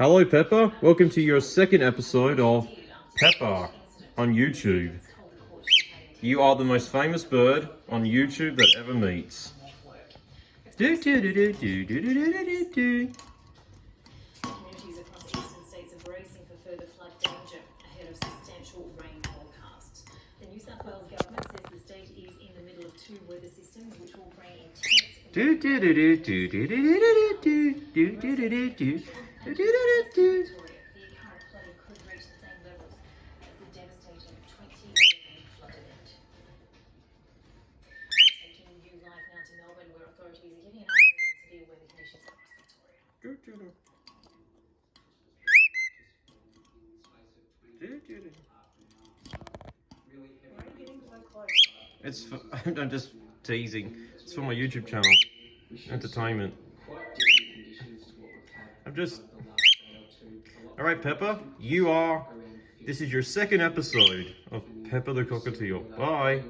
Hello, Pepper. Welcome to your second episode of Pepper on YouTube. You are the most famous bird on YouTube that ever meets. Do do do do do do do do do do. Communities across eastern states are bracing for further flood danger ahead of substantial rain forecasts. The New South Wales government says the state is in the middle of two weather systems which will bring intense. Do do do do do do do do do do do do do do. The current flooding could reach the same levels as the devastating 2011 flood event. Taking you live now to Melbourne, where authorities are giving an update on severe weather conditions across Victoria. Why are you getting so close? It's for, I'm just teasing. It's for my YouTube channel. Entertainment. I'm just... Alright, Pepper, this is your second episode of Pepper the Cockatiel. Bye.